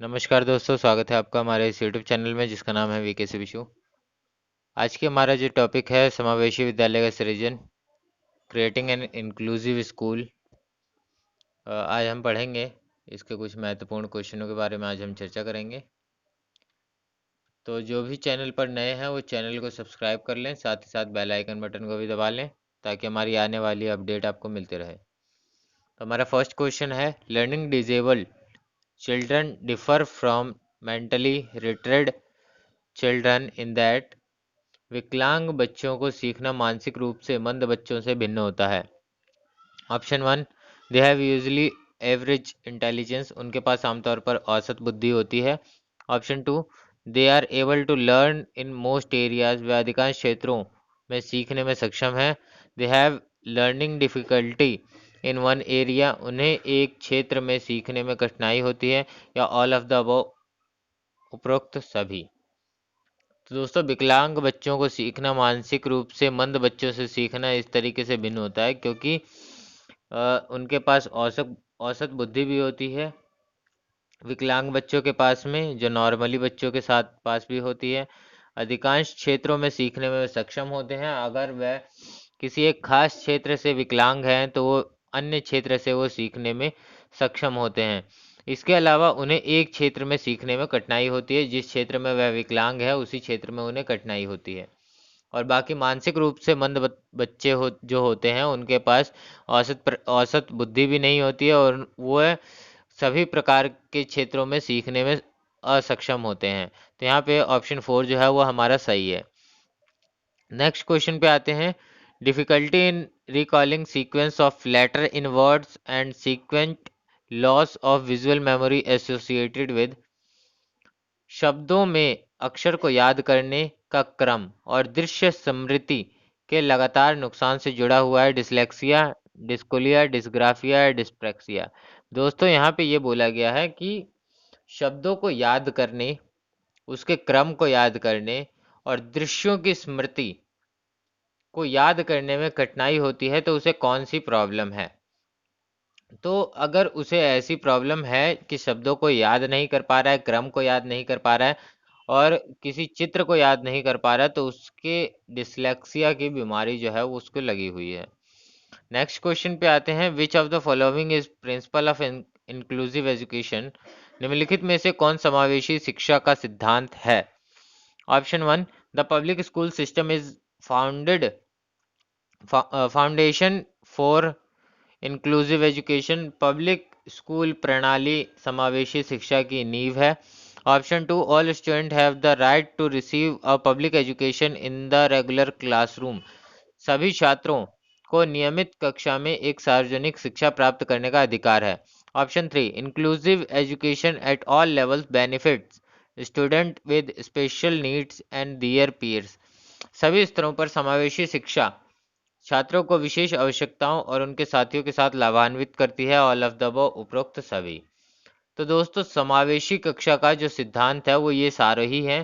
नमस्कार दोस्तों, स्वागत है आपका हमारे इस यूट्यूब चैनल में जिसका नाम है वीके विशु। आज के हमारा जो टॉपिक है समावेशी विद्यालय का सृजन, क्रिएटिंग एन इंक्लूसिव स्कूल। आज हम पढ़ेंगे इसके कुछ महत्वपूर्ण क्वेश्चनों के बारे में। आज हम चर्चा करेंगे। तो जो भी चैनल पर नए हैं वो चैनल को सब्सक्राइब कर लें, साथ ही साथ बेल आइकन बटन को भी दबा लें ताकि हमारी आने वाली अपडेट आपको मिलती रहे। तो हमारा फर्स्ट क्वेश्चन है, learning disabled children differ from mentally retarded children in that विकलांग बच्चों को सीखना मानसिक रूप से मंद बच्चों से भिन्न होता है। Option one, they have usually average intelligence, उनके पास आमतौर पर औसत बुद्धि होती है। Option two, they are able to learn in most areas, वे अधिकांश क्षेत्रों में सीखने में सक्षम है। They have learning difficulty in one area, उन्हें एक क्षेत्र में सीखने में कठिनाई होती है। या ऑल ऑफ द अबव, उपरोक्त सभी। तो दोस्तों, विकलांग बच्चों को सीखना मानसिक रूप से मंद बच्चों से सीखना इस तरीके से भिन्न होता है क्योंकि उनके पास औसत औसत बुद्धि भी होती है विकलांग बच्चों के पास में, जो नॉर्मली बच्चों के साथ पास भी होती है। अधिकांश क्षेत्रों में सीखने में वे सक्षम होते हैं। अगर वह किसी एक खास क्षेत्र से विकलांग हैं तो वो अन्य क्षेत्र से वो सीखने में सक्षम होते हैं। इसके अलावा उन्हें एक क्षेत्र में सीखने में कठिनाई होती है, जिस क्षेत्र में वह विकलांग है उसी क्षेत्र में उन्हें कठिनाई होती है। और बाकी मानसिक रूप से मंद बच्चे जो होते हैं उनके पास औसत बुद्धि भी नहीं होती है और वो सभी प्रकार के क्षेत्रों में सीखने में असक्षम होते हैं। तो यहाँ पे ऑप्शन 4 जो है वो हमारा सही है। नेक्स्ट क्वेश्चन पे आते हैं, difficulty in recalling sequence of letter in words and sequent loss of visual memory associated with, शब्दों में अक्षर को याद करने का क्रम और दृश्य स्मृति के लगातार नुकसान से जुड़ा हुआ है डिसलेक्सिया, डिस्कोलिया, डिस्ग्राफिया या डिस्प्रेक्सिया। दोस्तों, यहाँ पे ये बोला गया है कि शब्दों को याद करने, उसके क्रम को याद करने और दृश्यों की स्मृति को याद करने में कठिनाई होती है, तो उसे कौन सी प्रॉब्लम है। तो अगर उसे ऐसी प्रॉब्लम है कि शब्दों को याद नहीं कर पा रहा है, क्रम को याद नहीं कर पा रहा है और किसी चित्र को याद नहीं कर पा रहा है, तो उसके डिसलेक्सिया की बीमारी जो है वो उसको लगी हुई है। नेक्स्ट क्वेश्चन पे आते हैं, which of the following is principle of inclusive education, निम्नलिखित में से कौन समावेशी शिक्षा का सिद्धांत है। Option one, the public school system is founded foundation for inclusive education, public school प्रणाली समावेशी शिक्षा की नींव है। Option two, all student have the right to receive a public education in the regular classroom, सभी छात्रों को नियमित कक्षा में एक सार्वजनिक शिक्षा प्राप्त करने का अधिकार है। Option three, inclusive education at all levels benefits student with special needs and their peers, सभी स्तरों पर समावेशी शिक्षा छात्रों को विशेष आवश्यकताओं और उनके साथियों के साथ लाभान्वित करती है। ऑल ऑफ द अबव, उपरोक्त सभी। तो दोस्तों, समावेशी कक्षा का जो सिद्धांत है वो ये सारे ही है,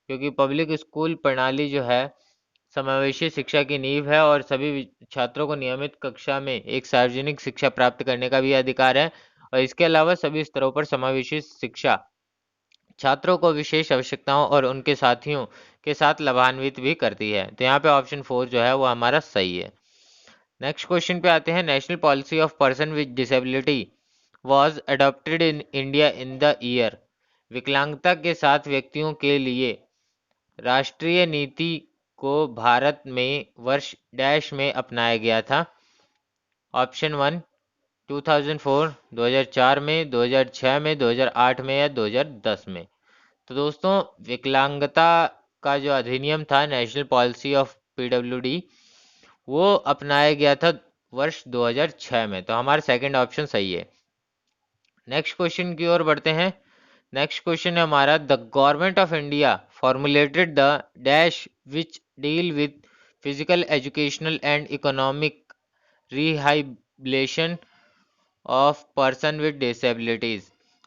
क्योंकि पब्लिक स्कूल प्रणाली जो है समावेशी शिक्षा की नींव है और सभी छात्रों को नियमित कक्षा में एक सार्वजनिक शिक्षा प्राप्त करने का भी अधिकार है। और इसके अलावा सभी स्तरों पर समावेशी शिक्षा छात्रों को विशेष आवश्यकताओं और उनके साथियों के साथ लाभान्वित भी करती है। तो यहाँ पे ऑप्शन 4 जो है वो हमारा सही है। नेक्स्ट क्वेश्चन पे आते हैं, national policy of person with disability was adopted in India in the year, विकलांगता के साथ व्यक्तियों के लिए राष्ट्रीय नीति को भारत में वर्ष डैश में अपनाया गया था। ऑप्शन वन, 2004, 2004 में, 2006 में, 2008 में या 2010 में। तो दोस्तों, विकलांगता का जो अधिनियम था, नेशनल पॉलिसी ऑफ पीडब्ल्यूडी, वो अपनाया गया था वर्ष 2006 में। तो हमारा सेकंड ऑप्शन सही है। नेक्स्ट क्वेश्चन की ओर बढ़ते हैं। नेक्स्ट क्वेश्चन है हमारा, the government of India formulated the dash which deal with physical educational and economic rehabilitation of person with disabilities,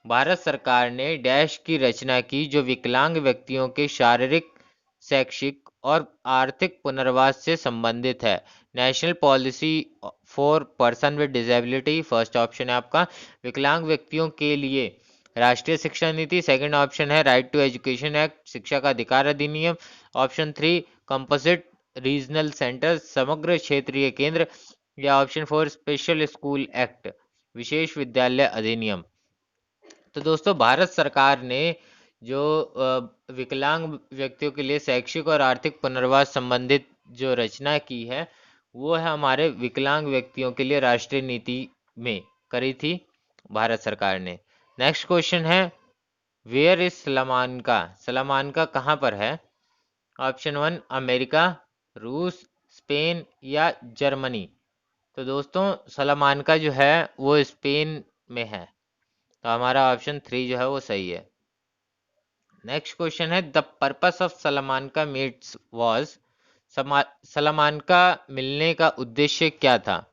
Bharat सरकार ने डैश की रचना की जो विकलांग व्यक्तियों के शारीरिक, शैक्षिक और आर्थिक पुनर्वास से संबंधित है। National policy for person with disability, first option है आपका। विकलांग व्यक्तियों के लिए राष्ट्रीय शिक्षा नीति। सेकंड ऑप्शन है राइट टू एजुकेशन एक्ट, शिक्षा का अधिकार अधिनियम। Option three composite regional centre, समग्र क्षेत्रीय केंद्र। या option four special school act, विशेष विद्यालय अधिनियम। तो दोस्तों भारत सरकार ने जो विकलांग व्यक्तियों के लिए शैक्षिक और आर्थिक पुनर्वास संबंधित जो रचना की है वो है हमारे विकलांग व्यक्तियों के लिए राष्ट्रीय नीति में करी थी भारत सरकार ने। नेक्स्ट क्वेश्चन है वेयर इज सलामानका, सलामानका कहाँ पर है? ऑप्शन वन अमेरिका, रूस, स्पेन या जर्मनी। तो दोस्तों सलामानका जो है वो स्पेन में है, तो हमारा ऑप्शन थ्री जो है वो सही है। नेक्स्ट क्वेश्चन है the purpose of Salamanca meets was, Salamanca मिलने का उद्देश्य क्या था?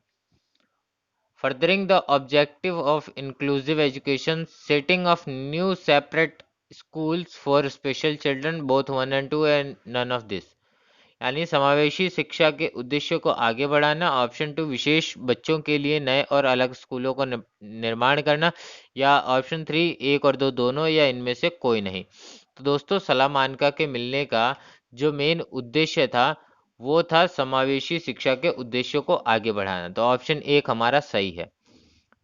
Furthering the objective of inclusive education, setting of new separate schools for special children, both one and two and none of this. यानी समावेशी शिक्षा के उद्देश्यों को आगे बढ़ाना, ऑप्शन टू विशेष बच्चों के लिए नए और अलग स्कूलों का निर्माण करना, या ऑप्शन थ्री एक और दो दोनों, या इनमें से कोई नहीं। तो दोस्तों सलामानका के मिलने का जो मेन उद्देश्य था वो था समावेशी शिक्षा के उद्देश्यों को आगे बढ़ाना, तो ऑप्शन एक हमारा सही है।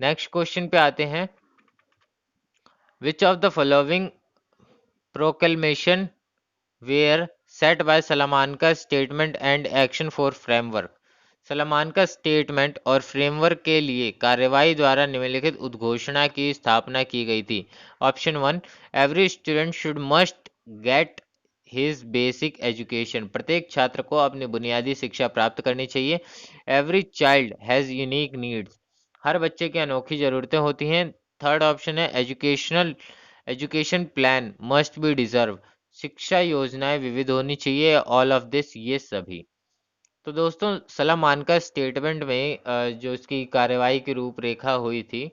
नेक्स्ट क्वेश्चन पे आते हैं which of the following proclamation were set by Salamanca statement and action for framework, Salamanca statement और फ्रेमवर्क के लिए कार्यवाही द्वारा निम्नलिखित उद्घोषणा की स्थापना की गई थी। Option one every student should must get his basic education, प्रत्येक छात्र को अपनी बुनियादी शिक्षा प्राप्त करनी चाहिए। Every child has unique needs, हर बच्चे की अनोखी ज़रूरतें होती हैं। थर्ड ऑप्शन है education plan must be deserve, शिक्षा योजनाएं विविध होनी चाहिए। ऑल ऑफ दिस, ये सभी। तो दोस्तों सलामानका स्टेटमेंट में जो इसकी कार्यवाही की रूपरेखा हुई थी,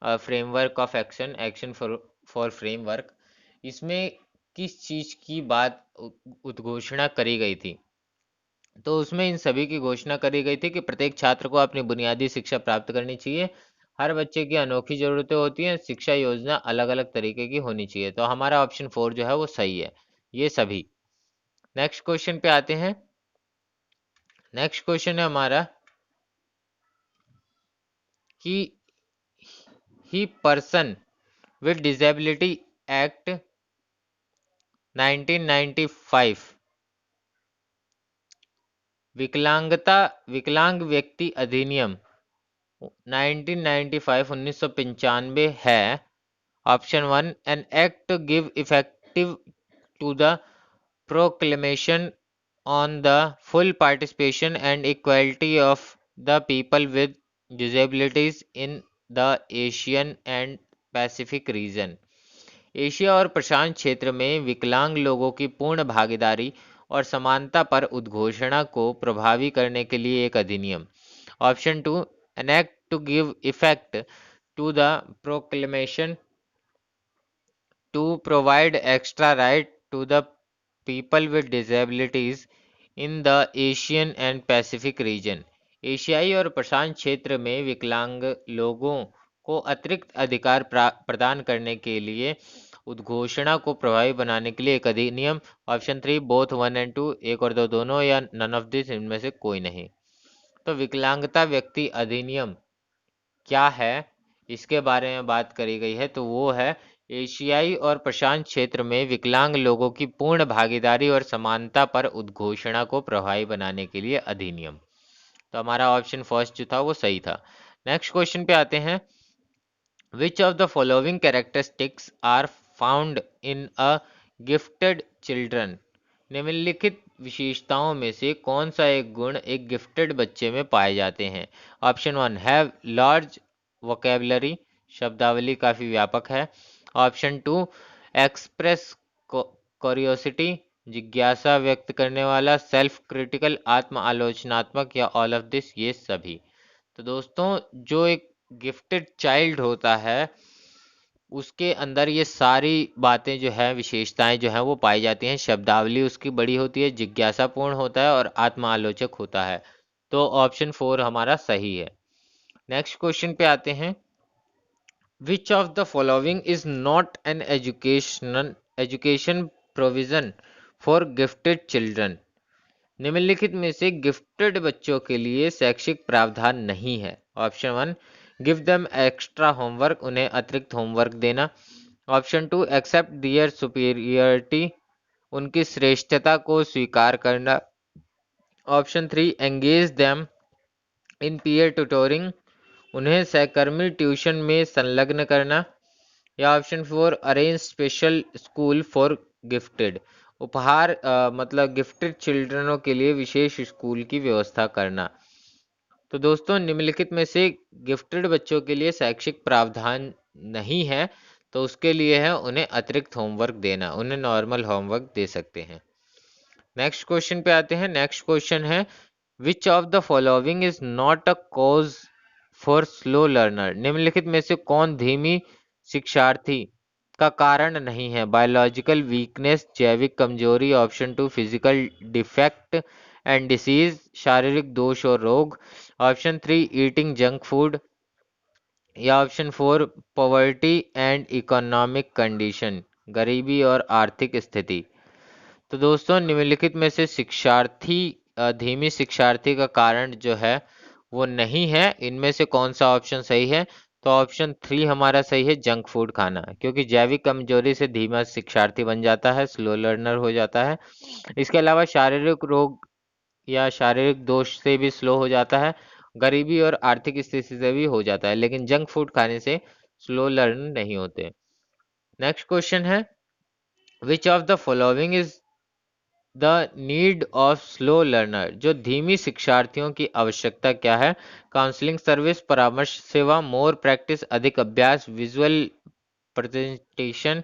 framework of action, action for framework, इसमें किस चीज की बात उद्घोषणा करी गई थी? तो उसमें इन सभी की घोषणा करी गई थी कि प्रत्येक छात्र को अपनी बुनियादी शिक्षा प्राप्त करनी चाहिए, हर बच्चे की अनोखी जरूरतें होती हैं, शिक्षा योजना अलग अलग तरीके की होनी चाहिए। तो हमारा ऑप्शन फोर जो है वो सही है, ये सभी। नेक्स्ट क्वेश्चन पे आते हैं। नेक्स्ट क्वेश्चन है हमारा कि he person with disability act 1995, विकलांग व्यक्ति अधिनियम 1995 है। Option one an act to give effective to the proclamation on the full participation and equality of the people with disabilities in the Asian and Pacific region, Asia और प्रशांत क्षेत्र में विकलांग लोगों की पूर्ण भागीदारी और समानता पर उद्घोषणा को प्रभावी करने के लिए एक अधिनियम। Option two an act to give effect to the proclamation to provide extra right to the people with disabilities in the Asian and Pacific region, एशियाई और प्रशांत क्षेत्र में विकलांग लोगों को अतिरिक्त अधिकार प्रदान करने के लिए उद्घोषणा को प्रभावी बनाने के लिए एक अधिनियम। Option three both one and two, एक और दो दोनों, या नन ऑफ दिस, इनमें से कोई नहीं। तो विकलांगता व्यक्ति अधिनियम क्या है इसके बारे में बात करी गई है, तो वो है एशियाई और प्रशांत क्षेत्र में विकलांग लोगों की पूर्ण भागीदारी और समानता पर उद्घोषणा को प्रभावी बनाने के लिए अधिनियम। तो हमारा ऑप्शन फर्स्ट जो था वो सही था। नेक्स्ट क्वेश्चन पे आते हैं which of the following characteristics are found in a gifted children, निम्नलिखित विशेषताओं में से कौन सा एक गुण एक गिफ्टेड बच्चे में पाए जाते हैं? Option one have large vocabulary, शब्दावली काफी व्यापक है। ऑप्शन टू एक्सप्रेस क्यूरियोसिटी, जिज्ञासा व्यक्त करने वाला। सेल्फ क्रिटिकल, आत्म आलोचनात्मक, या ऑल ऑफ दिस, ये सभी। तो दोस्तों जो एक गिफ्टेड चाइल्ड होता है उसके अंदर ये सारी बातें जो है, विशेषताएं जो है वो पाई जाती हैं। शब्दावली उसकी बड़ी होती है, जिज्ञासापूर्ण होता है और आत्मालोचक होता है। तो ऑप्शन फोर हमारा सही है। नेक्स्ट क्वेश्चन पे आते हैं which of the following is not an education provision for gifted children. निम्नलिखित में से गिफ्टेड बच्चों के लिए शैक्षिक प्रावधान नहीं है। Option 1, give them extra homework, उन्हें अतिरिक्त होमवर्क देना। ऑप्शन 2, एक्सेप्ट दियर सुपीरियरिटी, उनकी श्रेष्ठता को स्वीकार करना। Option 3, engage them in peer tutoring, उन्हें सहकर्मी ट्यूशन में संलग्न करना। या option 4, arrange special school for gifted, उपहार मतलब गिफ्टेड चिल्ड्रनों के लिए विशेष स्कूल की व्यवस्था करना। तो दोस्तों निम्नलिखित में से गिफ्टेड बच्चों के लिए शैक्षिक प्रावधान नहीं है, तो उसके लिए है उन्हें अतिरिक्त होमवर्क देना, उन्हें नॉर्मल होमवर्क दे सकते हैं। नेक्स्ट क्वेश्चन पे आते हैं। नेक्स्ट क्वेश्चन है विच of the following is not a cause for slow learner. निम्नलिखित में से कौन धीमी शिक्षार्थी का कारण नहीं है। बायोलॉजिकल वीकनेस, जैविक कमजोरी। Option 2, physical defect and disease, शारीरिक दोष और रोग। Option 3, eating junk food. या option 4, poverty and economic condition, गरीबी और आर्थिक स्थिति। तो दोस्तों निम्नलिखित में से शिक्षार्थी धीमी शिक्षार्थी का कारण जो है वो नहीं है। इनमें से कौन सा ऑप्शन सही है? तो ऑप्शन 3 हमारा सही है, जंक फूड खाना, क्योंकि जैविक कमजोरी से धीमा शिक्षार्थी बन जाता है, स्लो लर्नर हो जाता है। इसके अलावा शारीरिक रोग या शारीरिक दोष से भी स्लो हो जाता है, गरीबी और आर्थिक स्थिति से भी हो जाता है, लेकिन जंक फूड खाने से स्लो लर्न नहीं होते। नेक्स्ट क्वेश्चन है विच of the following is the need of slow learner. जो धीमी शिक्षार्थियों की आवश्यकता क्या है? काउंसलिंग सर्विस, परामर्श सेवा, मोर प्रैक्टिस, अधिक अभ्यास, विजुअल प्रेजेंटेशन,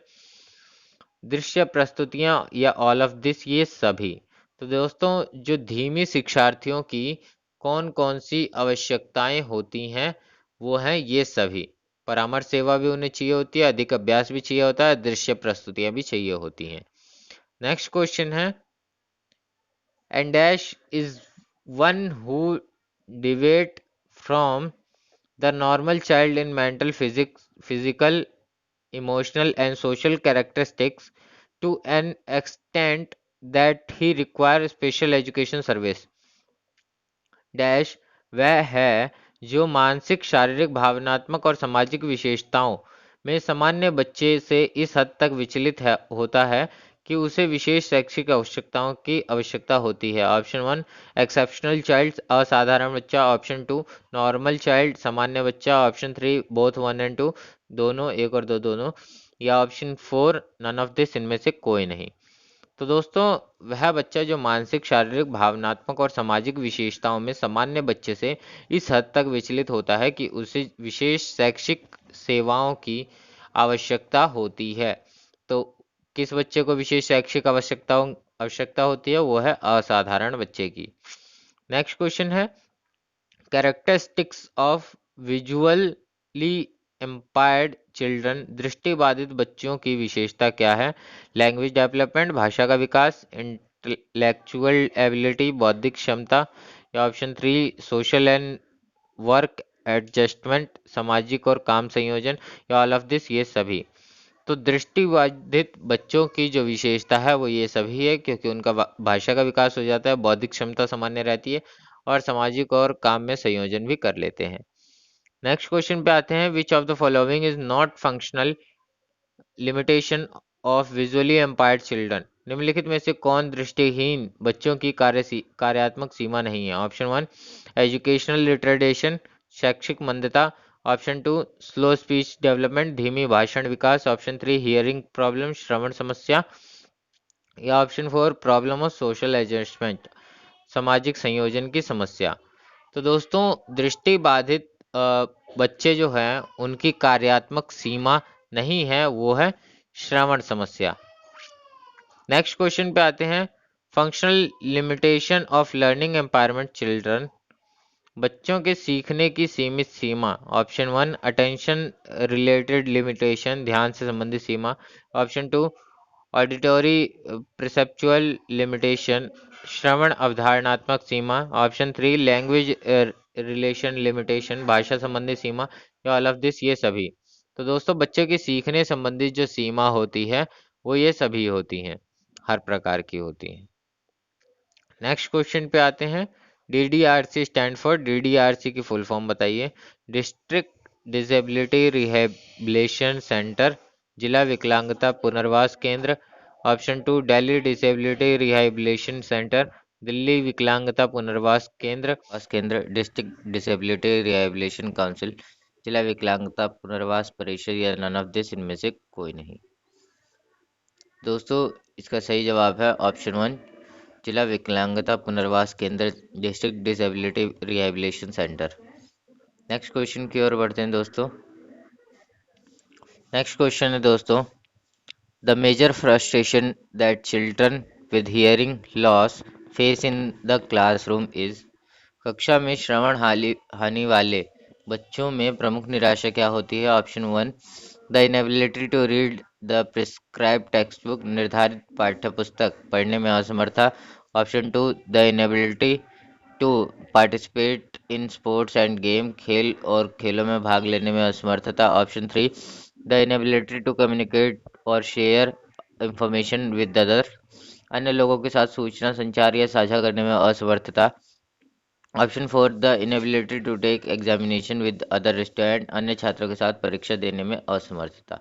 दृश्य प्रस्तुतियां, या ऑल ऑफ दिस, ये सभी। तो दोस्तों जो धीमी शिक्षार्थियों की कौन कौन सी आवश्यकताएं होती हैं वो हैं ये सभी। परामर्श सेवा भी उन्हें चाहिए होती है, अधिक अभ्यास भी चाहिए होता है, दृश्य प्रस्तुतियां भी चाहिए होती हैं। नेक्स्ट क्वेश्चन है and dash is one who deviate from the normal child in mental physics, physical, emotional and social characteristics to an extent that he requires special education service। Dash वह है जो मानसिक, शारीरिक, भावनात्मक और सामाजिक विशेषताओं में सामान्य बच्चे से इस हद तक विचलित होता है कि उसे विशेष शैक्षिक आवश्यकताओं की आवश्यकता होती है। ऑप्शन 1, एक्सेप्शनल चाइल्ड, असाधारण बच्चा। ऑप्शन 2, नॉर्मल चाइल्ड, सामान्य बच्चा। ऑप्शन 3, बोथ 1 एंड 2, दोनों, एक और दो दोनों। या ऑप्शन 4, नन ऑफ दिस, इनमें से कोई नहीं। तो दोस्तों वह बच्चा जो मानसिक, शारीरिक, भावनात्मक और सामाजिक विशेषताओं में सामान्य बच्चे से इस हद तक विचलित होता है कि उसे विशेष शैक्षिक सेवाओं की आवश्यकता होती है। तो किस बच्चे को विशेष शैक्षिक आवश्यकता होती है? वो है असाधारण बच्चे की। नेक्स्ट क्वेश्चन है characteristics of visually impaired children. दृष्टिबाधित बच्चों की विशेषता क्या है? लैंग्वेज डेवलपमेंट, भाषा का विकास, इंटेलेक्चुअल एबिलिटी, बौद्धिक क्षमता। या option 3, social and work adjustment, सामाजिक और काम संयोजन। या ऑल ऑफ दिस, ये सभी। तो दृष्टिबाधित बच्चों की जो विशेषता है वो ये सभी है, क्योंकि उनका भाषा का विकास हो जाता है, बौद्धिक क्षमता सामान्य रहती है और सामाजिक और काम में संयोजन भी कर लेते हैं। नेक्स्ट क्वेश्चन पे आते हैं which of the following is not functional limitation of visually impaired children. निम्नलिखित में से कौन दृष्टिहीन बच्चों की कार्यात्मक सीमा नहीं है? ऑप्शन 1, एजुकेशनल रिटार्डेशन, शैक्षिक मंदता। ऑप्शन 2, स्लो स्पीच डेवलपमेंट, धीमी भाषण विकास। ऑप्शन 3, हियरिंग प्रॉब्लम, श्रवण समस्या। या option 4, problem of social adjustment, सामाजिक संयोजन की समस्या। तो दोस्तों दृष्टि बाधित बच्चे जो हैं उनकी कार्यात्मक सीमा नहीं है, वो है श्रवण समस्या। नेक्स्ट क्वेश्चन पे आते हैं functional limitation of learning empowerment children. बच्चों के सीखने की सीमित सीमा। ऑप्शन 1, अटेंशन रिलेटेड लिमिटेशन, ध्यान से संबंधित सीमा। ऑप्शन 2, ऑडिटरी परसेप्चुअल लिमिटेशन, श्रवण अवधारणात्मक सीमा। ऑप्शन 3, लैंग्वेज रिलेशन लिमिटेशन, भाषा संबंधी सीमा। या ऑल ऑफ दिस, ये सभी। तो दोस्तों बच्चों की सीखने संबंधित जो सीमा होती है वो ये सभी होती हैं, हर प्रकार की होती हैं। नेक्स्ट क्वेश्चन पे आते हैं। DDRC स्टैंड फॉर, DDRC की फुल फॉर्म बताइए। डिस्ट्रिक्ट डिसेबिलिटी रिहेबिलिटेशन सेंटर, जिला विकलांगता पुनर्वास केंद्र। Option 2 Delhi disability rehabilitation centre, Delhi विकलांगता पुनर्वास केंद्र। डिस्ट्रिक्ट डिसेबिलिटी रिहेबिलिटेशन काउंसिल, जिला विकलांगता पुनर्वास परिषद, या नन ऑफ दिस, इनमें से कोई नहीं। दोस्तों इसका सही जवाब है ऑप्शन 1, जिला विकलांगता पुनर्वास केंद्र, district disability rehabilitation centre. Next question की ओर बढ़ते हैं दोस्तों। नेक्स्ट क्वेश्चन है दोस्तों, the major frustration that children with hearing loss face in the classroom is. कक्षा में श्रवण हानि वाले बच्चों में प्रमुख निराशा क्या होती है? Option 1, the inability to read the prescribe text book, निर्धारित पाठ्य पुस्तक पढ़ने में असमर्थता। Option 2, the inability to participate in sports and game, खेल और खेलों में भाग लेने में असमर्थता। Option 3, the inability to communicate और शेयर इंफॉर्मेशन विद अदर, अन्य लोगों के साथ सूचना संचार या साझा करने में असमर्थता। Option 4, the inability to take examination with other student, अन्य छात्रों के साथ परीक्षा देने में असमर्थता।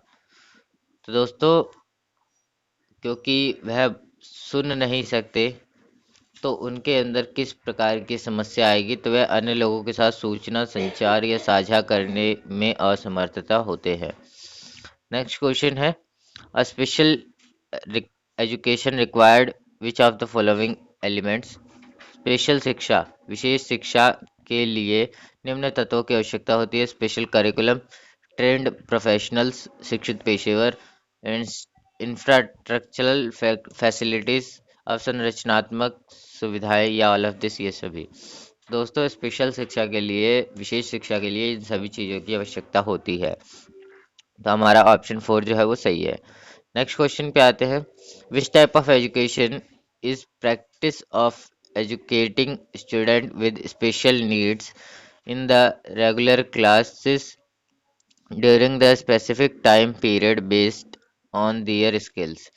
तो दोस्तों क्योंकि वह सुन नहीं सकते तो उनके अंदर किस प्रकार की समस्या आएगी? तो वह अन्य लोगों के साथ सूचना संचार या साझा करने में असमर्थता होते हैं। नेक्स्ट क्वेश्चन है, a special education required which of the following elements. Special शिक्षा, विशेष शिक्षा के लिए निम्न तत्वों की आवश्यकता होती है। स्पेशल करिकुलम, ट्रेंड प्रोफेशनल्स, शिक्षित पेशेवर, इंफ्रास्ट्रक्चरल फैसिलिटीज, अवसंरचनात्मक सुविधाएं, या ऑल ऑफ दिस, ये सभी। दोस्तों स्पेशल शिक्षा के लिए, विशेष शिक्षा के लिए इन सभी चीज़ों की आवश्यकता होती है। तो हमारा ऑप्शन 4 जो है वो सही है। नेक्स्ट क्वेश्चन पे आते हैं, which type of education is practice of educating student with special needs in the regular classes during the specific time period based on their skills.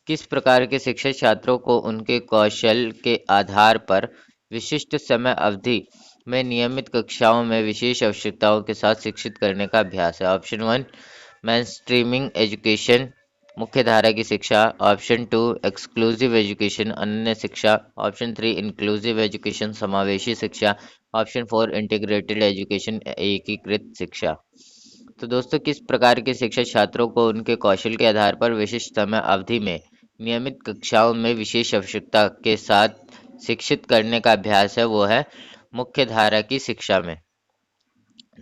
किस प्रकार की शिक्षा छात्रों को उनके कौशल के आधार पर विशिष्ट समय अवधि में नियमित कक्षाओं में विशेष आवश्यकताओं के साथ शिक्षित करने का अभ्यास है? ऑप्शन 1, मेनस्ट्रीमिंग एजुकेशन, मुख्य धारा की शिक्षा। ऑप्शन 2, एक्सक्लूसिव एजुकेशन, अनन्य शिक्षा। ऑप्शन 3, इंक्लूसिव एजुकेशन, समावेशी शिक्षा। ऑप्शन 4, इंटीग्रेटेड एजुकेशन, एकीकृत शिक्षा। तो दोस्तों किस प्रकार की शिक्षा छात्रों को उनके कौशल के आधार पर विशिष्ट समय अवधि में नियमित कक्षाओं में विशेष आवश्यकता के साथ शिक्षित करने का अभ्यास है? वो है मुख्य धारा की शिक्षा में।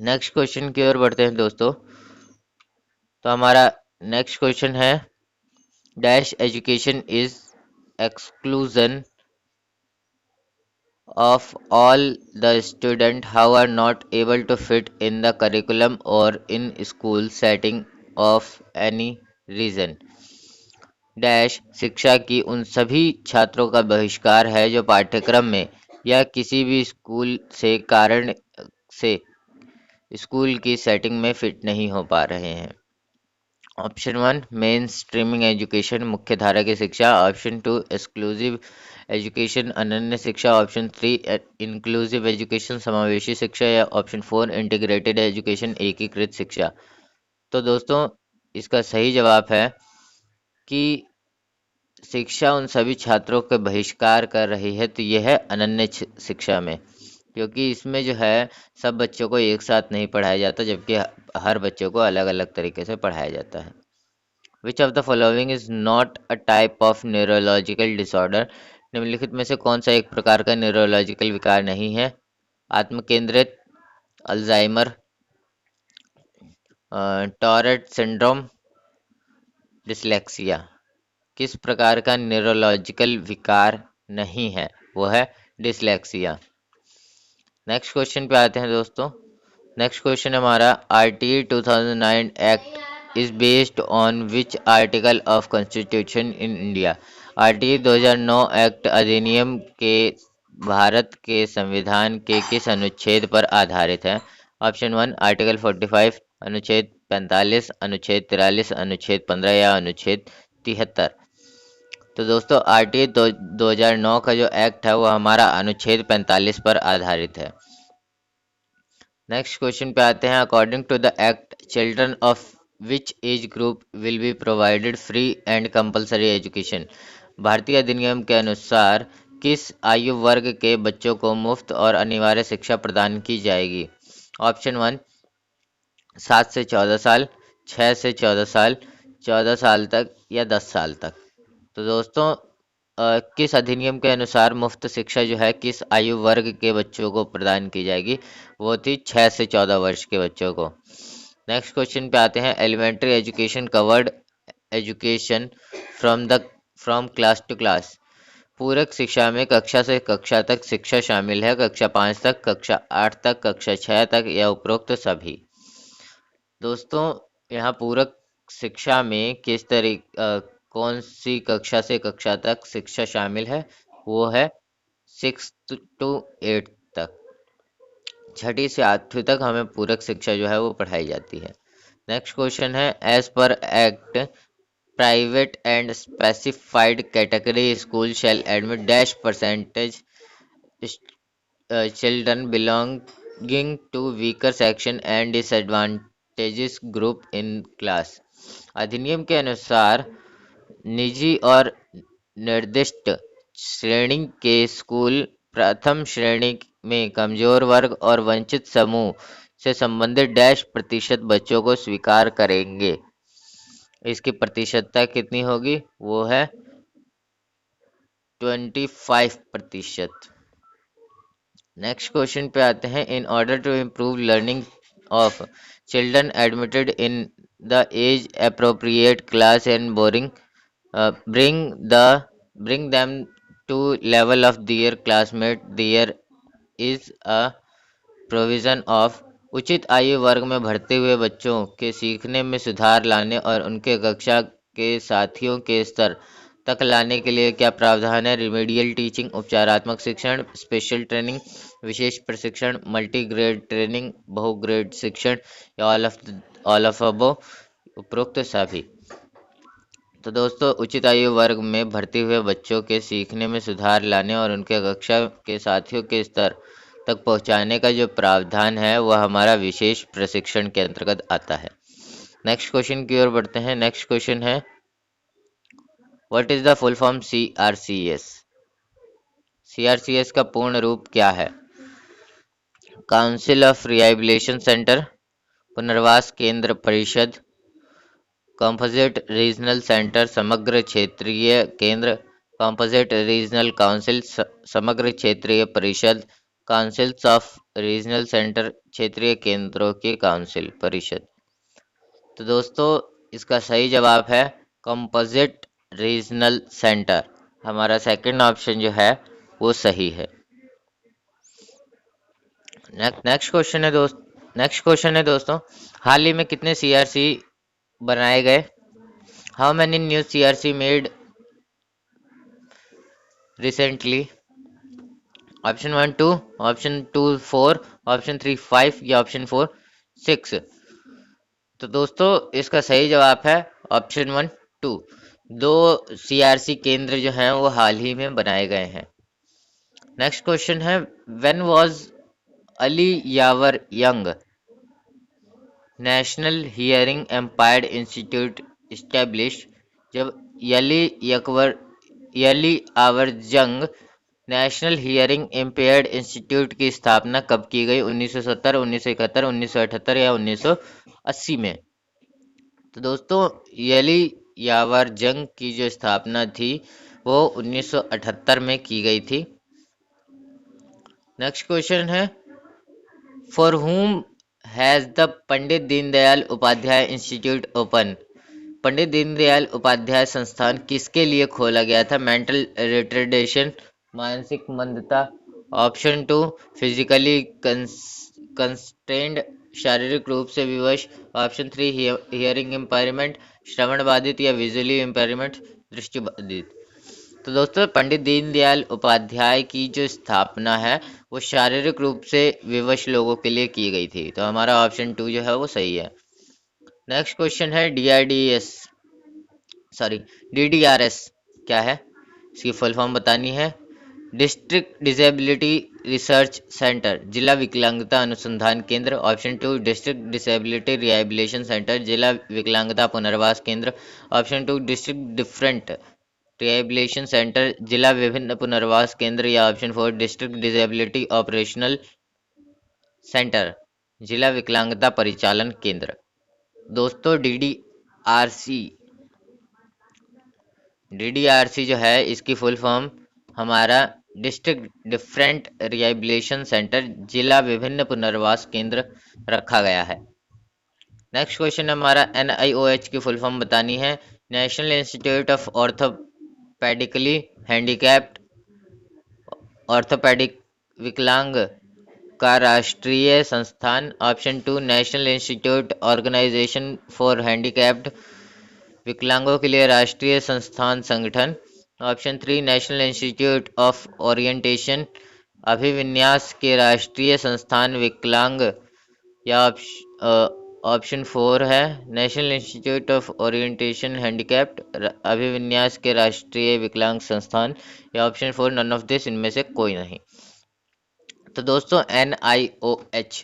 नेक्स्ट क्वेश्चन की ओर बढ़ते हैं दोस्तों। तो हमारा नेक्स्ट क्वेश्चन है, dash education is exclusion of all the students who are not able to fit in the curriculum or in school setting of any reason। Dash शिक्षा की उन सभी छात्रों का बहिष्कार है जो पाठ्यक्रम में या किसी भी स्कूल से कारण से स्कूल की सेटिंग में फिट नहीं हो पा रहे हैं। ऑप्शन 1, मेन स्ट्रीमिंग एजुकेशन, मुख्य धारा की शिक्षा। ऑप्शन 2, एक्सक्लूसिव एजुकेशन, अनन्य शिक्षा। ऑप्शन 3, इंक्लूसिव एजुकेशन, समावेशी शिक्षा। या ऑप्शन 4, इंटीग्रेटेड एजुकेशन, एकीकृत शिक्षा। तो दोस्तों इसका सही जवाब है कि शिक्षा उन सभी छात्रों के बहिष्कार कर रही है तो यह है अनन्य शिक्षा में, क्योंकि इसमें जो है सब बच्चों को एक साथ नहीं पढ़ाया जाता, जबकि हर बच्चों को अलग अलग तरीके से पढ़ाया जाता है। विच of the following is not a type of neurological disorder. निम्नलिखित में से कौन सा एक प्रकार का न्यूरोलॉजिकल विकार नहीं है? आत्मकेंद्रित, अल्जाइमर, टॉरेट सिंड्रोम, डिसलेक्सिया। किस प्रकार का न्यूरोलॉजिकल विकार नहीं है? वो है डिसलेक्सिया। नेक्स्ट क्वेश्चन पे आते हैं दोस्तों। नेक्स्ट क्वेश्चन हमारा, RTE 2009 act is based on which article of constitution in India. RTE 2009 act अधिनियम के भारत के संविधान के किस अनुच्छेद पर आधारित है? ऑप्शन 1, आर्टिकल 45, अनुच्छेद 45, अनुच्छेद 43, अनुच्छेद 15 या अनुच्छेद 73। तो दोस्तों आरटीए 2009 का जो एक्ट है वो हमारा अनुच्छेद 45 पर आधारित है। नेक्स्ट क्वेश्चन पे आते हैं। According to the act, children of which age group will be provided free and compulsory education. भारतीय अधिनियम के अनुसार किस आयु वर्ग के बच्चों को मुफ्त और अनिवार्य शिक्षा प्रदान की जाएगी? ऑप्शन 1 7 से 14 साल, 6 से 14 साल, 14 साल तक या 10 साल तक। तो दोस्तों किस अधिनियम के अनुसार मुफ्त शिक्षा जो है किस आयु वर्ग के बच्चों को प्रदान की जाएगी? वो थी 6 से 14 वर्ष के बच्चों को। नेक्स्ट क्वेश्चन पे आते हैं। Elementary education covered education from class to class. पूरक शिक्षा में कक्षा से कक्षा तक शिक्षा शामिल है। कक्षा 5 तक, कक्षा 8 तक, कक्षा 6 तक या उपरोक्त सभी। दोस्तों यहाँ पूरक शिक्षा में कौन सी कक्षा से कक्षा तक शिक्षा शामिल है? वो है 6 to 8 तक। 6ठी से 8वीं तक हमें पूरक शिक्षा जो है वो पढ़ाई जाती है। नेक्स्ट क्वेश्चन है। As per act, private and specified category school shall admit dash percentage children belonging to weaker section and disadvantages group in class। अधिनियम के अनुसार निजी और निर्दिष्ट श्रेणी के स्कूल प्रथम श्रेणी में कमजोर वर्ग और वंचित समूह से संबंधित डैश प्रतिशत बच्चों को स्वीकार करेंगे। इसकी प्रतिशतता कितनी होगी? वो है 25%। नेक्स्ट क्वेश्चन पे आते हैं। In order to improve learning of children admitted in the age appropriate class and bring them to level of their classmate, there is a provision of। उचित आयु वर्ग में भर्ती हुए बच्चों के सीखने में सुधार लाने और उनके कक्षा के साथियों के स्तर तक लाने के लिए क्या प्रावधान है? रिमीडियल टीचिंग, उपचारात्मक शिक्षण, स्पेशल ट्रेनिंग, विशेष प्रशिक्षण, मल्टी ग्रेड ट्रेनिंग, बहुग्रेड शिक्षण या ऑल ऑफ अबव, उपरोक्त सभी। तो दोस्तों उचित आयु वर्ग में भर्ती हुए बच्चों के सीखने में सुधार लाने और उनके कक्षा के साथियों के स्तर तक पहुंचाने का जो प्रावधान है वह हमारा विशेष प्रशिक्षण के अंतर्गत आता है। नेक्स्ट क्वेश्चन की ओर बढ़ते हैं। नेक्स्ट क्वेश्चन है। What is the full form CRCS? CRCS का पूर्ण रूप क्या है? काउंसिल ऑफ रिहैबिलिटेशन सेंटर, पुनर्वास केंद्र परिषद, कंपोजिट रीजनल सेंटर, समग्र क्षेत्रीय केंद्र, कंपोजिट रीजनल काउंसिल, समग्र क्षेत्रीय परिषद, काउंसिल्स ऑफ रीजनल सेंटर, क्षेत्रीय केंद्रों की काउंसिल परिषद। तो दोस्तों इसका सही जवाब है कंपोजिट रीजनल सेंटर। हमारा सेकंड ऑप्शन जो है वो सही है। नेक्स्ट क्वेश्चन है दोस्तों। हाल ही में कितने CRC बनाए गए? How many new CRC made recently? Option 1 2, option 2 4, option 3 5 या ऑप्शन 4 6? तो दोस्तों इसका सही जवाब है ऑप्शन 1 2। 2 CRC केंद्र जो हैं वो हाल ही में बनाए गए हैं। नेक्स्ट क्वेश्चन है। When was Ali Yavar Jung national hearing impaired institute establish? जब Ali Yavar Jung national hearing impaired institute की स्थापना कब की गई? 1970, 1971, 1978 या 1980 में? तो दोस्तों यली यावर जंग की जो स्थापना थी वो 1978 में की गई थी। नेक्स्ट क्वेश्चन है। For whom has the Pandit Deendayal Upadhyay institute open? Pandit Deendayal Upadhyay संस्थान किसके लिए खोला गया था? मेंटल रिटार्डेशन, मानसिक मंदता, ऑप्शन 2 फिजिकली कंस्ट्रेंड, शारीरिक रूप से विवश, ऑप्शन 3 हियरिंग इम्पेयरमेंट, श्रवण बाधित या विजुअली इम्पेयरमेंट, दृष्टि बाधित। तो दोस्तों पंडित दीनदयाल उपाध्याय की जो स्थापना है वो शारीरिक रूप से विवश लोगों के लिए की गई थी। तो हमारा ऑप्शन 2 जो है वो सही है। नेक्स्ट क्वेश्चन है DDRS क्या है, इसकी फुल फॉर्म बतानी है। डिस्ट्रिक्ट डिसेबिलिटी रिसर्च सेंटर, जिला विकलांगता अनुसंधान केंद्र। Option two, district disability rehabilitation centre, जिला विकलांगता पुनर्वास केंद्र। Option two, district different rehabilitation centre, जिला विभिन्न पुनर्वास केंद्र। या option four, district disability operational centre, जिला विकलांगता परिचालन केंद्र। दोस्तों डीडीआरसी जो है इसकी फुल फॉर्म हमारा डिस्ट्रिक्ट डिफरेंट रिहेबिलिटेशन सेंटर, जिला विभिन्न पुनर्वास केंद्र रखा गया है। नेक्स्ट क्वेश्चन हमारा NIOH की फुल फॉर्म बतानी है। National institute of orthopedically handicapped, orthopedic विकलांग का राष्ट्रीय संस्थान। Option two, national institute organization for handicapped, विकलांगों के लिए राष्ट्रीय संस्थान संगठन। Option three, national institute of orientation अभिविन्यास के राष्ट्रीय संस्थान विकलांग। या ऑप्शन फोर है, national institute of orientation handicapped अभिविन्यास के राष्ट्रीय विकलांग संस्थान। या option four, none of this, इनमें से कोई नहीं। तो दोस्तों NIOH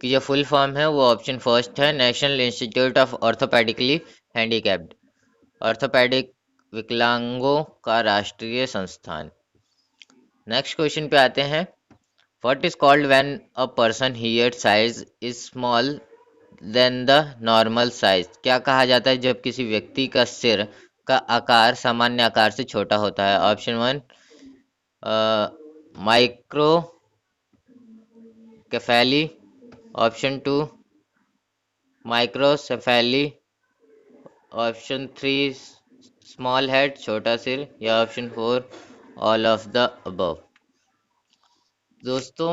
की जो फुल फॉर्म है वो ऑप्शन फर्स्ट है, national institute of orthopedically handicapped, orthopedic विकलांगों का राष्ट्रीय संस्थान। नेक्स्ट क्वेश्चन पे आते हैं। What is called when a person here size is small than the normal size, क्या कहा जाता है जब किसी व्यक्ति का सिर का आकार सामान्य आकार से छोटा होता है। Option one, microcephaly. Option two, microcephaly. Option three, small head छोटा सिर। या option four, all of the above. दोस्तों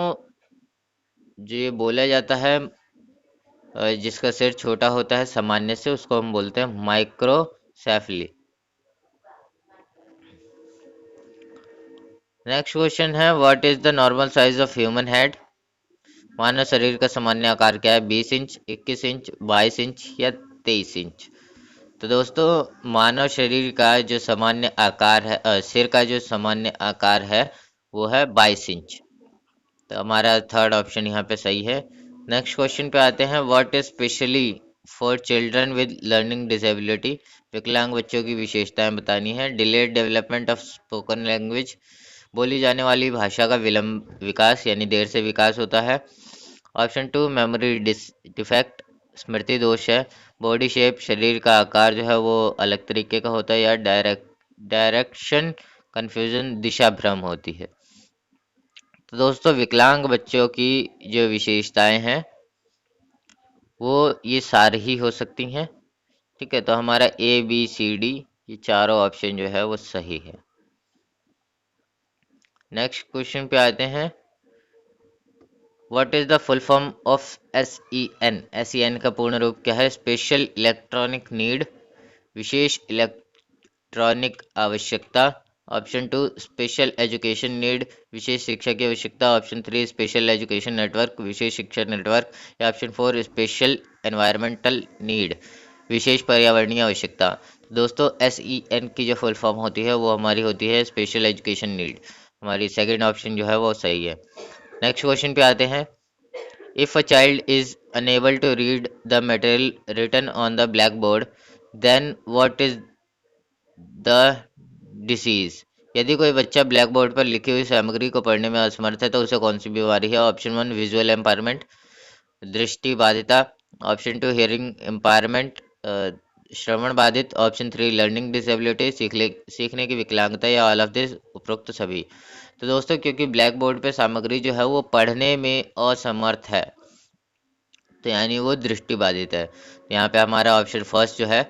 जो ये बोला जाता है जिसका सिर छोटा होता है सामान्य से, उसको हम बोलते हैं माइक्रोसेफली। नेक्स्ट क्वेश्चन है, what is the normal size of human head, मानव शरीर का सामान्य आकार क्या है। 20 इंच, 21 इंच, 22 इंच या 23 इंच। तो दोस्तों मानव शरीर का जो सामान्य आकार है, सिर का जो सामान्य आकार है वो है 22 इंच। तो हमारा थर्ड ऑप्शन यहाँ पे सही है। नेक्स्ट क्वेश्चन पे आते हैं। What is specially for children with learning disability, विकलांग बच्चों की विशेषताएं बतानी है। Delayed development of spoken language, बोली जाने वाली भाषा का विलंब विकास यानी देर से विकास होता है। ऑप्शन टू, मेमोरी डिफेक्ट, स्मृति दोष है। बॉडी शेप, शरीर का आकार जो है वो अलग तरीके का होता है। या डायरेक्शन कंफ्यूजन, दिशा भ्रम होती है। तो दोस्तों विकलांग बच्चों की जो विशेषताएं हैं वो ये सारी ही हो सकती हैं। ठीक है, तो हमारा ABCD ये चारों ऑप्शन जो है वो सही है। नेक्स्ट क्वेश्चन पे आते हैं। What is the full form of SEN, SEN का पूर्ण रूप क्या है। स्पेशल इलेक्ट्रॉनिक नीड, विशेष इलेक्ट्रॉनिक आवश्यकता। Option two, special education need, विशेष शिक्षा की आवश्यकता। Option three, special education network, विशेष शिक्षा नेटवर्क। या option four, special environmental need, विशेष पर्यावरणीय आवश्यकता। दोस्तों SEN की जो फुल फॉर्म होती है वो हमारी होती है स्पेशल एजुकेशन नीड। हमारी सेकंड ऑप्शन जो है वो सही है। नेक्स्ट क्वेश्चन पे आते हैं। If a child is unable to read the material written on the black board, then what is the disease, यदि कोई बच्चा ब्लैक बोर्ड पर लिखी हुई सामग्री को पढ़ने में असमर्थ है तो उसे कौन सी बीमारी है। ऑप्शन वन, विजुअल एम्पायरमेंट, दृष्टि बाधिता। ऑप्शन टू, हियरिंग एम्पायरमेंट, श्रवण बाधित। ऑप्शन थ्री, लर्निंग डिसेबिलिटी, सीखने की विकलांगता। या ऑल ऑफ दिस, उपरोक्त सभी। तो दोस्तों क्योंकि ब्लैक बोर्ड पे सामग्री जो है वो पढ़ने में असमर्थ है तो यानी वो दृष्टि बाधित है। यहाँ पे हमारा ऑप्शन फर्स्ट जो है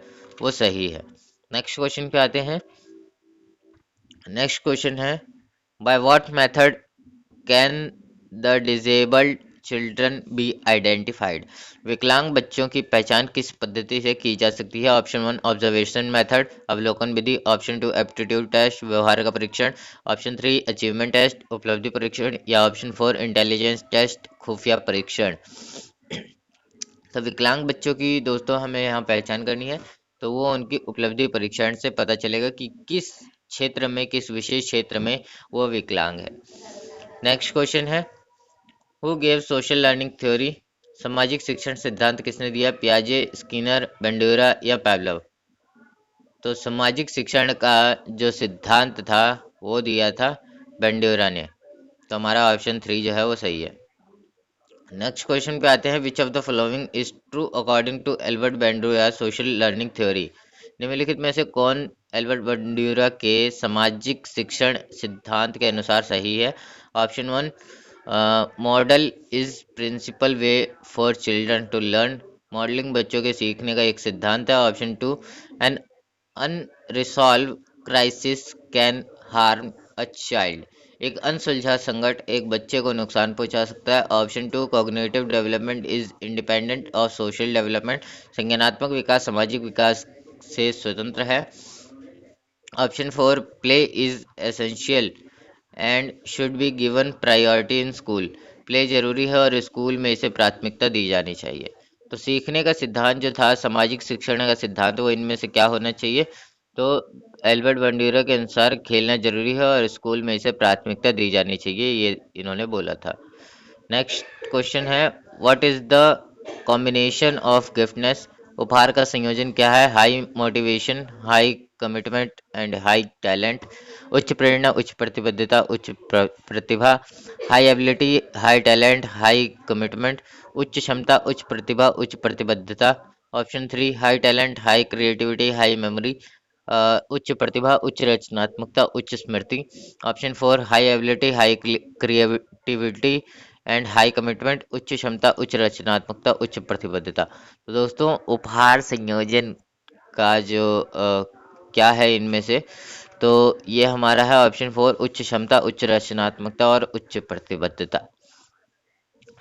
वो सही है। नेक्स्ट क्वेश्चन पे आते हैं। नेक्स्ट क्वेश्चन है, by what method can the disabled children be identified, विकलांग बच्चों की पहचान किस पद्धति से की जा सकती है। ऑप्शन वन, ऑब्जर्वेशन मेथड, अवलोकन विधि। ऑप्शन टू, एप्टीट्यूड टेस्ट, व्यवहार का परीक्षण। ऑप्शन थ्री, अचीवमेंट टेस्ट, उपलब्धि परीक्षण। या ऑप्शन फोर, इंटेलिजेंस टेस्ट, खुफिया परीक्षण। तो विकलांग बच्चों की दोस्तों हमें यहाँ पहचान करनी है, तो वो उनकी उपलब्धि परीक्षण से पता चलेगा कि किस क्षेत्र में, किस विशेष क्षेत्र में वो विकलांग है। नेक्स्ट क्वेश्चन है, who gave social learning theory? सामाजिक शिक्षण सिद्धांत किसने दिया? पियाजे, स्किनर, बंडूरा या पावलोव? तो सामाजिक शिक्षण का जो सिद्धांत था वो दिया था बंडूरा ने। तो हमारा ऑप्शन 3 जो है वो सही है। नेक्स्ट क्वेश्चन पे आते हैं, which of the following is true according to Albert Bandura social learning theory? निम्नलिखित में से कौन एल्बर्ट बंडूरा के सामाजिक शिक्षण सिद्धांत के अनुसार सही है? Option 1, model is principle way for children to learn. Modelling बच्चों के सीखने का एक सिद्धांत है। Option 2, an unresolved crisis can harm a child. एक अनसुलझा संकट एक बच्चे को नुकसान पहुंचा सकता है। Option 2, cognitive development is independent of social development. संज्ञानात्मक विकास सामाजिक विकास से स्वतंत्र है। Option 4, play is essential and should be given priority in school. Play जरूरी है और स्कूल में इसे प्राथमिकता दी जानी चाहिए। तो सीखने का सिद्धांत जो था, सामाजिक शिक्षण का सिद्धांत, वो इनमें से क्या होना चाहिए? तो एल्बर्ट बंडूरा के अनुसार खेलना जरूरी है और स्कूल में इसे प्राथमिकता दी जानी चाहिए, ये इन्होंने बोला था। नेक्स्ट क्वेश्चन है, what is the combination of giftness? उपहार का संयोजन क्या है? High motivation, high commitment and high talent. उच्च प्रेरणा, उच्च प्रतिबद्धता, उच्च प्रतिभा। High ability, high talent, high commitment. उच्च क्षमता, उच्च प्रतिभा, उच्च प्रतिबद्धता। Option 3, high talent, high creativity, high memory. उच्च प्रतिभा, उच्च रचनात्मकता, उच्च स्मृति। Option 4, high ability, high creativity and high commitment. उच्च क्षमता, उच्च रचनात्मकता, उच्च प्रतिबद्धता। तो दोस्तों उपहार संयोजन का जो क्या है इनमें से, तो ये हमारा है ऑप्शन 4, उच्च क्षमता, उच्च रचनात्मकता और उच्च प्रतिबद्धता।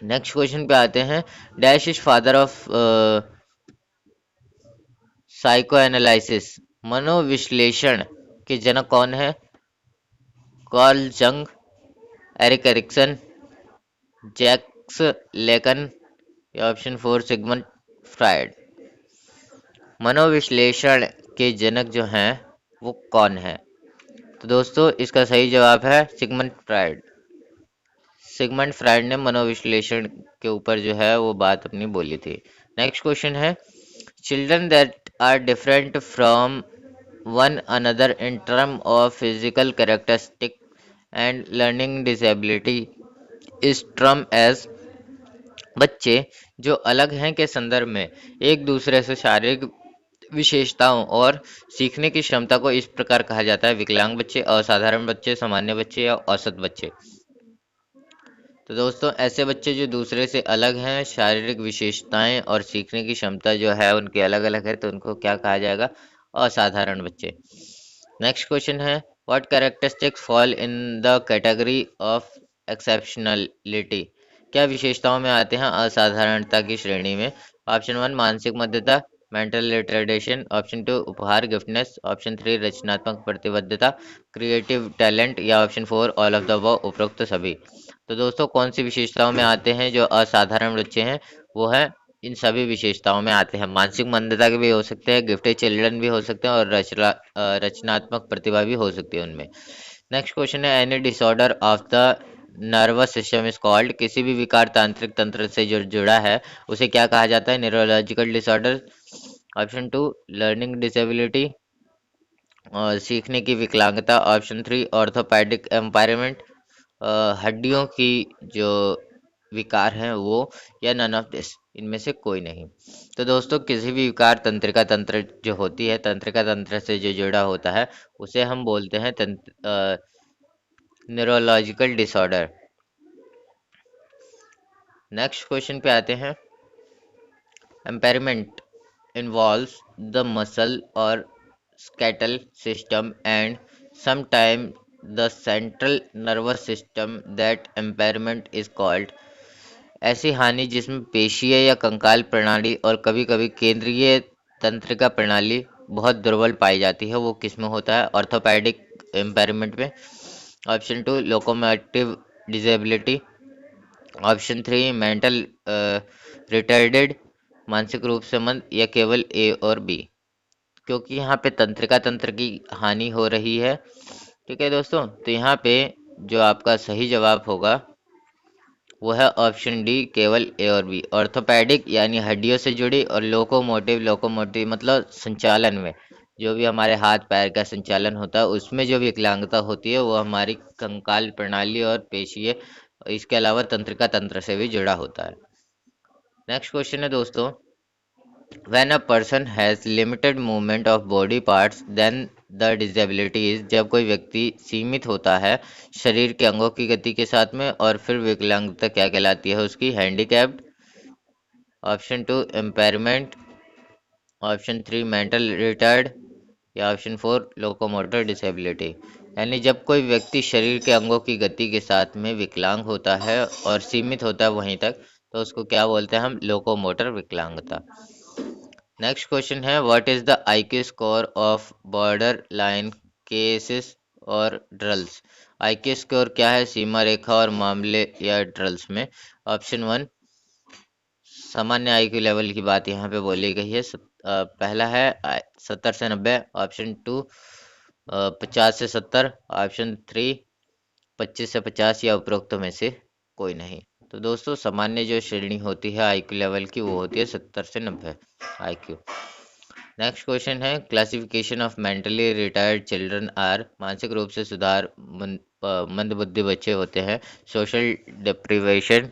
नेक्स्ट क्वेश्चन पे आते हैं, dash is father of psychoanalysis? मनोविश्लेषण के जनक कौन है? कार्ल जंग, एरिक एरिक्सन, जैक्स लेकन या ऑप्शन 4 सिगमंड फ्रायड? मनोविश्लेषण के जनक जो हैं वो कौन है? तो दोस्तों इसका सही जवाब है सिगमंड फ्रायड। सिगमंड फ्रायड ने मनोविश्लेषण के ऊपर जो है वो बात अपनी बोली थी। नेक्स्ट क्वेश्चन है, children that are different from one another in term of physical characteristic and learning disability is term as? बच्चे जो अलग हैं के संदर्भ में एक दूसरे से शारीरिक विशेषताओं और सीखने की क्षमता को इस प्रकार कहा जाता है, विकलांग बच्चे, असाधारण बच्चे, सामान्य बच्चे या औसत बच्चे। तो दोस्तों ऐसे बच्चे जो दूसरे से अलग हैं, शारीरिक विशेषताएं और सीखने की क्षमता जो है उनकी अलग अलग है, तो उनको क्या कहा जाएगा? असाधारण बच्चे। नेक्स्ट क्वेश्चन है, what characteristics fall in the category of exceptionality? क्या विशेषताओं में आते हैं असाधारणता की श्रेणी में? ऑप्शन 1, मानसिक मध्यता, मेंटल रिटार्डेशन। ऑप्शन 2, उपहार गिफ्टनेस। ऑप्शन 3, रचनात्मक प्रतिबद्धता, क्रिएटिव टैलेंट या option 4 all of the above, उपरोक्त सभी। तो दोस्तों कौन सी विशेषताओं में आते हैं जो असाधारण बच्चे हैं? वो है इन सभी विशेषताओं में आते हैं। मानसिक मंदता के भी हो सकते हैं, गिफ्टेड चिल्ड्रन भी हो सकते हैं और रचनात्मक प्रतिभा भी हो सकती है उनमें। नेक्स्ट क्वेश्चन है, any disorder of the nervous system is called? किसी भी विकार तांत्रिक तंत्र से जो जुड़ा है उसे क्या कहा जाता है? Neurological disorder. Option 2, learning disability और सीखने की विकलांगता। ऑप्शन 3, ऑर्थोपेडिक एम्पायरमेंट, हड्डियों की जो विकार हैं वो, या नन ऑफ दिस, इनमें से कोई नहीं। तो दोस्तों किसी भी विकार तंत्रिका तंत्र जो होती है, तंत्रिका तंत्र से जो जुड़ा होता है उसे हम बोलते हैं न्यूरोलॉजिकल डिसऑर्डर। नेक्स्ट क्वेश्चन पे आते हैं, impairment involves the muscle or skeletal system and sometimes the central nervous system. That impairment is called? ऐसी हानि जिसमें पेशीय या कंकाल प्रणाली और कभी-कभी केंद्रीय तंत्रिका प्रणाली बहुत दुर्बल पाई जाती है, वो किस में होता है? ऑर्थोपेडिक इम्पेयरमेंट में। Option 2, locomotive disability. Option 3, mental retarded. मानसिक रूप से मंद, या केवल ए और बी? क्योंकि यहाँ पे तंत्रिका तंत्र की हानि हो रही है। ठीक है दोस्तों, तो यहाँ पे जो आपका सही जवाब होगा वो है ऑप्शन डी, केवल ए और बी। ऑर्थोपेडिक यानी हड्डियों से जुड़ी, और लोकोमोटिव, लोकोमोटिव मतलब संचालन में, जो भी हमारे हाथ पैर का संचालन होता है उसमें जो विकलांगता होती है वो हमारी कंकाल प्रणाली और पेशीय, इसके अलावा तंत्रिका तंत्र से भी जुड़ा होता है। नेक्स्ट क्वेश्चन है दोस्तों, when a person has limited movement of body parts then the disability is, जब कोई व्यक्ति सीमित होता है शरीर के अंगों की गति के साथ में, और फिर विकलांगता क्या कहलाती है उसकी? Handicapped, option 2 impairment, option 3 mental retard, या ऑप्शन 4 लोकोमोटर डिसेबिलिटी। यानी जब कोई व्यक्ति शरीर के अंगों की गति के साथ में विकलांग होता है और सीमित होता है वहीं तक, तो उसको क्या बोलते हैं हम? लोकोमोटर विकलांगता। नेक्स्ट क्वेश्चन है, what is the IQ score of border line cases और ड्रल्स? आईक्यू स्कोर क्या है सीमा रेखा और मामले या ड्रल्स में? ऑप्शन 1 सामान्य आईक्यू लेवल की बात यहाँ पे बोली गई है। पहला है 70 से 90, ऑप्शन 2 50 से 70, ऑप्शन 3 25 से 50, या उपरोक्त में से कोई नहीं। तो दोस्तों सामान्य जो श्रेणी होती है आईक्यू लेवल की वो होती है 70 से 90 आईक्यू। नेक्स्ट क्वेश्चन है, classification of mentally retired children are, मानसिक रूप से सुधार मंदबुद्धि बच्चे होते हैं। सोशल डिप्रिवेशन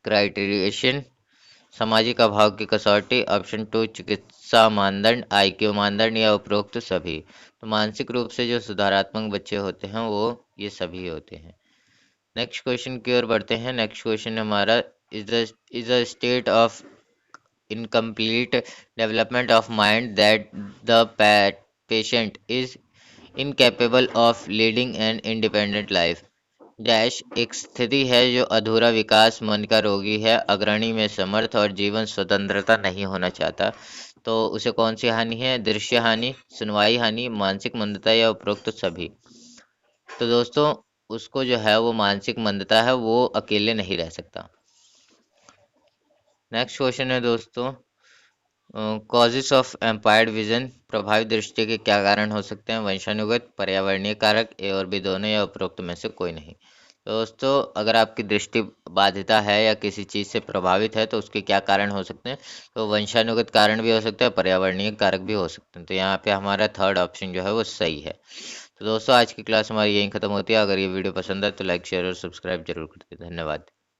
क्राइटेरिएशन, सामाजिक अभाव की कसौटी, ऑप्शन 2 चिकित्सा मानदंड, आईक्यू मानदंड, या उपरोक्त सभी। तो मानसिक रूप से जो सुधारात्मक बच्चे होते हैं वो ये सभी होते हैं। नेक्स्ट क्वेश्चन की ओर बढ़ते हैं। नेक्स्ट क्वेश्चन हमारा, is a state of incomplete development of mind that the patient is incapable of leading an independent life dash एक स्थिति है जो अधूरा विकास मन का रोगी है, अग्रणी में समर्थ और जीवन स्वतंत्रता नहीं होना चाहता। तो उसे कौन सी हानि है? दृश्य हानि, सुनवाई हानि, मानसिक मंदता, या उपरोक्त सभी? तो दोस्तों उसको जो है वो मानसिक मंदता है, वो अकेले नहीं रह सकता। नेक्स्ट क्वेश्चन है दोस्तों, कॉजेस ऑफ एम्पायर्ड विजन, प्रभावित दृष्टि के क्या कारण हो सकते हैं? वंशानुगत, पर्यावरणीय कारक, ए और बी दोनों, या उपरोक्त में से कोई नहीं। दोस्तों अगर आपकी दृष्टि बाधिता है या किसी चीज़ से प्रभावित है तो उसके क्या कारण हो सकते हैं? तो वंशानुगत कारण भी हो सकता है, पर्यावरणीय कारक भी हो सकते हैं। तो यहाँ पे हमारा थर्ड ऑप्शन जो है वो सही है। तो दोस्तों आज की क्लास हमारी यहीं ख़त्म होती है। अगर ये वीडियो पसंद है तो लाइक शेयर और सब्सक्राइब जरूर करते, धन्यवाद।